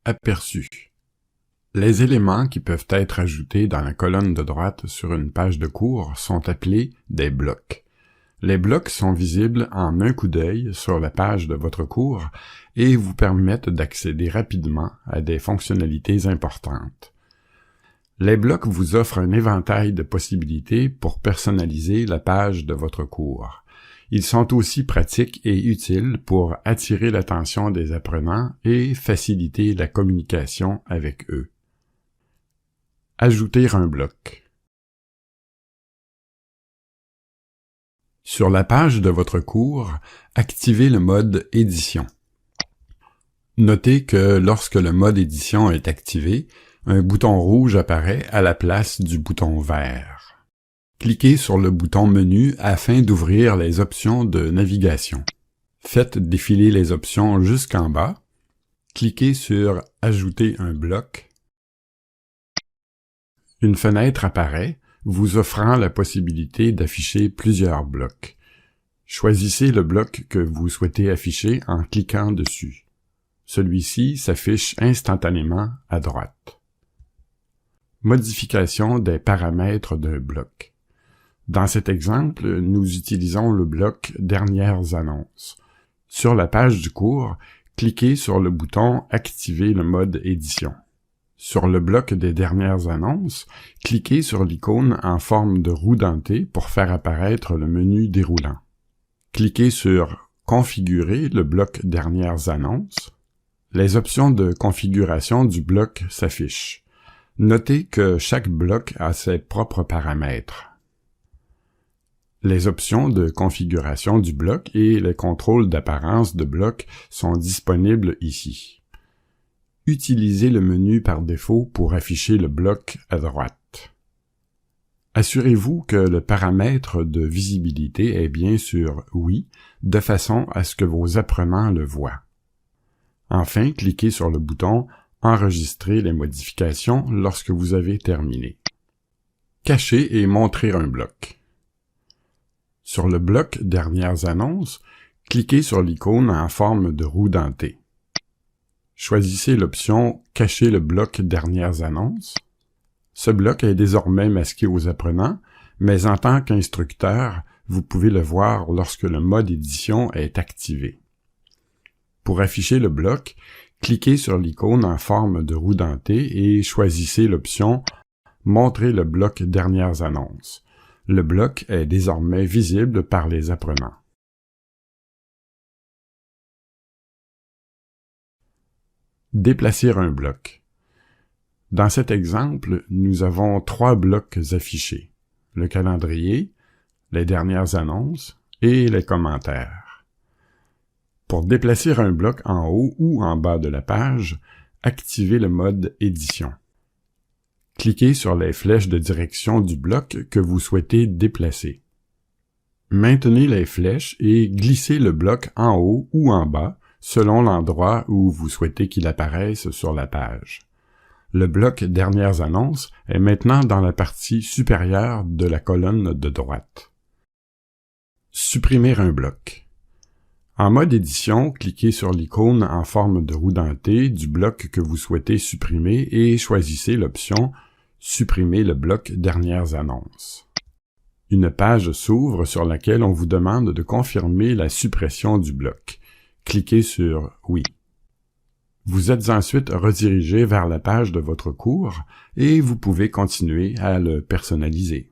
Aperçu. Les éléments qui peuvent être ajoutés dans la colonne de droite sur une page de cours sont appelés des blocs. Les blocs sont visibles en un coup d'œil sur la page de votre cours et vous permettent d'accéder rapidement à des fonctionnalités importantes. Les blocs vous offrent un éventail de possibilités pour personnaliser la page de votre cours. Ils sont aussi pratiques et utiles pour attirer l'attention des apprenants et faciliter la communication avec eux. Ajouter un bloc. Sur la page de votre cours, activez le mode Édition. Notez que lorsque le mode Édition est activé, un bouton rouge apparaît à la place du bouton vert. Cliquez sur le bouton Menu afin d'ouvrir les options de navigation. Faites défiler les options jusqu'en bas. Cliquez sur Ajouter un bloc. Une fenêtre apparaît, vous offrant la possibilité d'afficher plusieurs blocs. Choisissez le bloc que vous souhaitez afficher en cliquant dessus. Celui-ci s'affiche instantanément à droite. Modification des paramètres d'un bloc. Dans cet exemple, nous utilisons le bloc « Dernières annonces ». Sur la page du cours, cliquez sur le bouton « Activer le mode édition ». Sur le bloc des dernières annonces, cliquez sur l'icône en forme de roue dentée pour faire apparaître le menu déroulant. Cliquez sur « Configurer le bloc Dernières annonces ». Les options de configuration du bloc s'affichent. Notez que chaque bloc a ses propres paramètres. Les options de configuration du bloc et les contrôles d'apparence de bloc sont disponibles ici. Utilisez le menu par défaut pour afficher le bloc à droite. Assurez-vous que le paramètre de visibilité est bien sur « Oui » de façon à ce que vos apprenants le voient. Enfin, cliquez sur le bouton « Enregistrer les modifications » lorsque vous avez terminé. Cacher et montrer un bloc. Sur le bloc « Dernières annonces », cliquez sur l'icône en forme de roue dentée. Choisissez l'option « Cacher le bloc Dernières annonces ». Ce bloc est désormais masqué aux apprenants, mais en tant qu'instructeur, vous pouvez le voir lorsque le mode édition est activé. Pour afficher le bloc, cliquez sur l'icône en forme de roue dentée et choisissez l'option « Montrer le bloc Dernières annonces ». Le bloc est désormais visible par les apprenants. Déplacer un bloc. Dans cet exemple, nous avons 3 blocs affichés: le calendrier, les dernières annonces et les commentaires. Pour déplacer un bloc en haut ou en bas de la page, activez le mode Édition. Cliquez sur les flèches de direction du bloc que vous souhaitez déplacer. Maintenez les flèches et glissez le bloc en haut ou en bas selon l'endroit où vous souhaitez qu'il apparaisse sur la page. Le bloc Dernières annonces est maintenant dans la partie supérieure de la colonne de droite. Supprimer un bloc. En mode édition, cliquez sur l'icône en forme de roue dentée du bloc que vous souhaitez supprimer et choisissez l'option « Supprimer le bloc Dernières annonces ». Une page s'ouvre sur laquelle on vous demande de confirmer la suppression du bloc. Cliquez sur « Oui ». Vous êtes ensuite redirigé vers la page de votre cours et vous pouvez continuer à le personnaliser.